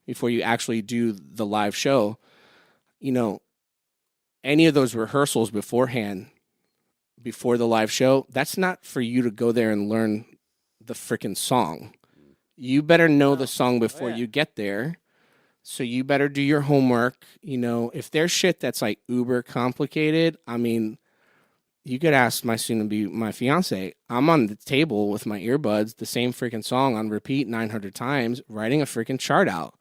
before you actually do the live show. Any of those rehearsals beforehand, before the live show, that's not for you to go there and learn the freaking song. You better know the song before you get there. So you better do your homework. If there's shit that's like uber complicated, I mean, you could ask my fiance. I'm on the table with my earbuds, the same freaking song on repeat 900 times, writing a freaking chart out.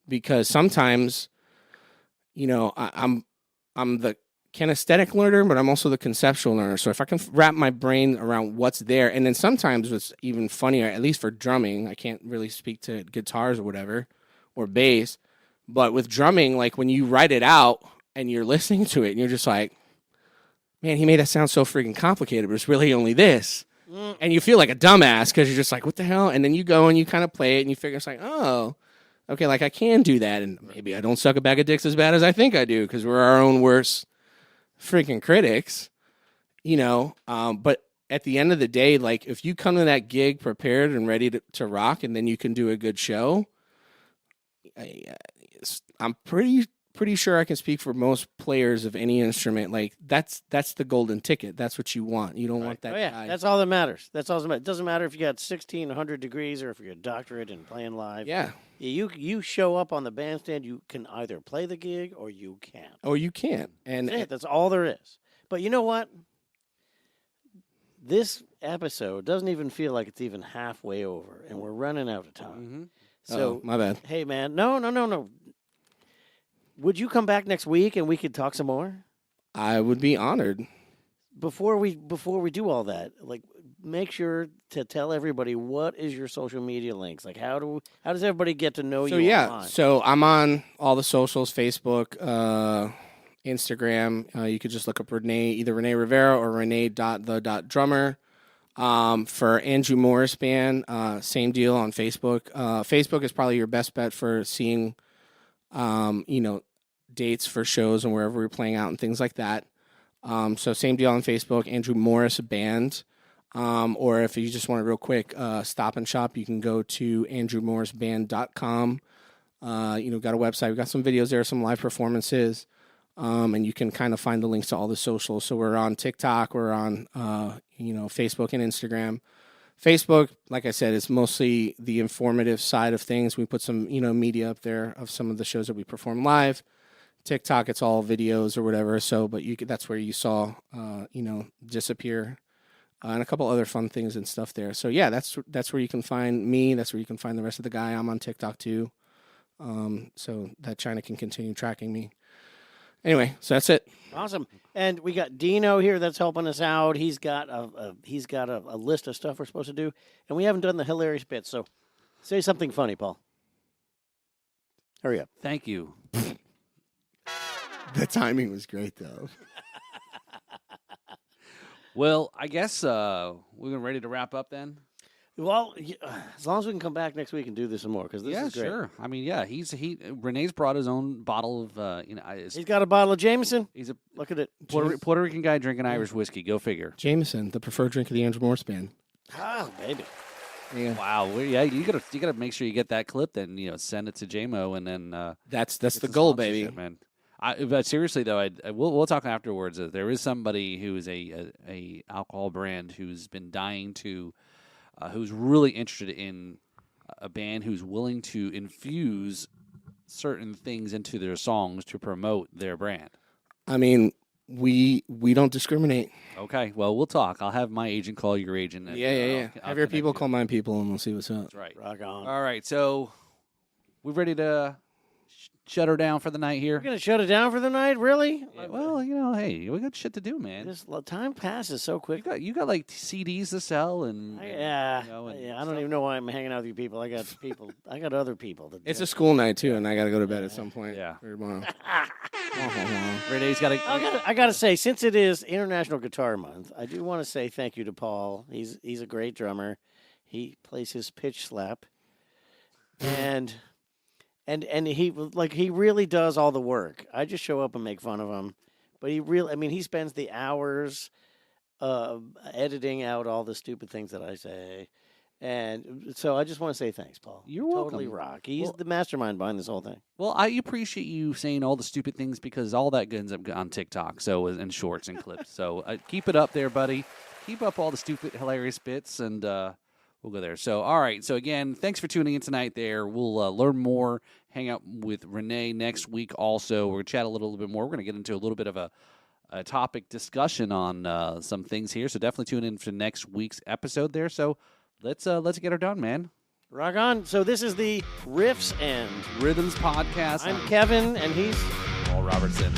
Because sometimes, I'm the kinesthetic learner, but I'm also the conceptual learner. So if I can wrap my brain around what's there, and then sometimes what's even funnier, at least for drumming, I can't really speak to guitars or whatever, or bass, but with drumming, like when you write it out and you're listening to it and you're just like, man, he made that sound so freaking complicated, but it's really only this. And you feel like a dumbass because you're just like, what the hell? And then you go and you kind of play it and you figure it's like, oh, okay, like I can do that. And maybe I don't suck a bag of dicks as bad as I think I do because we're our own worst freaking critics. But at the end of the day, like if you come to that gig prepared and ready to rock, and then you can do a good show, I'm pretty sure I can speak for most players of any instrument. Like that's the golden ticket. That's what you want. You don't want that guy. That's all that matters. That's all that matters. It doesn't matter if you got 1,600 degrees or if you're a doctorate in playing live. Yeah. You show up on the bandstand, you can either play the gig or you can't. Or you can't. And That's it. That's all there is. But you know what? This episode doesn't even feel like it's even halfway over, and we're running out of time. So, my bad. Hey, man, no. Would you come back next week and we could talk some more? I would be honored. Before we do all that, like, make sure to tell everybody what is your social media links. Like, how does everybody get to know you? Online? So I'm on all the socials: Facebook, Instagram. You could just look up either Rene Rivera or Rene.the.drummer. For Andrew Morris Band, same deal on Facebook. Facebook is probably your best bet for seeing, dates for shows and wherever we're playing out and things like that. So same deal on Facebook, Andrew Morris Band. Or if you just want a real quick stop and shop, you can go to andrewmorrisband.com. Got a website. We've got some videos there, some live performances. And you can kind of find the links to all the socials. So we're on TikTok, we're on, Facebook and Instagram. Facebook, like I said, is mostly the informative side of things. We put some, media up there of some of the shows that we perform live. TikTok, it's all videos or whatever. So, but that's where you saw, Disappear, and a couple other fun things and stuff there. So yeah, that's where you can find me. That's where you can find the rest of the guy. I'm on TikTok too. So that China can continue tracking me. Anyway, so that's it. Awesome. And we got Dino here that's helping us out. He's got a list of stuff we're supposed to do, and we haven't done the hilarious bits. So say something funny, Paul. Hurry up. Thank you. The timing was great, though. Well, I guess we're ready to wrap up then. Well, as long as we can come back next week and do this some more, because this is great. Sure. I mean, yeah, Renee's brought his own bottle of he's got a bottle of Jameson. Look at it. Puerto Rican guy drinking Irish whiskey. Go figure. Jameson, the preferred drink of the Andrew Morris Band. Oh, baby. Yeah. Wow. Well, yeah, you gotta make sure you get that clip. Then send it to JMO, and then that's the goal, baby. Man. But seriously though, we'll talk afterwards. There is somebody who is a alcohol brand who's been dying to, who's really interested in a band who's willing to infuse certain things into their songs to promote their brand. I mean, we don't discriminate. Okay, well, we'll talk. I'll have my agent call your agent. And, yeah. Have your people call my people, and we'll see what's up. That's right. Rock on. All right, so we're ready to shut her down for the night here. We're going to shut it down for the night? Really? Yeah, well, hey, we got shit to do, man. This time passes so quick. You got like CDs to sell and I don't even know why I'm hanging out with you people. I got other people. It's a school night too, and I got to go to bed at some point. Yeah. Tomorrow. Renee's got to. I got to say, since it is International Guitar Month, I do want to say thank you to Paul. He's a great drummer. He plays his pitch slap, and he really does all the work. I just show up and make fun of him, but he spends the hours editing out all the stupid things that I say. And so I just want to say thanks, Paul. You're welcome. Totally rock. He's the mastermind behind this whole thing. Well, I appreciate you saying all the stupid things because all that ends up on TikTok, and shorts and clips. So keep it up there, buddy. Keep up all the stupid, hilarious bits, and we'll go there. So, all right. So, again, thanks for tuning in tonight there. We'll learn more, hang out with Rene next week also. We're going to chat a little bit more. We're going to get into a little bit of a topic discussion on some things here. So, definitely tune in for next week's episode there. So, let's get her done, man. Rock on. So, this is the Riffs and Rhythms Podcast. I'm Kevin, and he's Paul Robertson.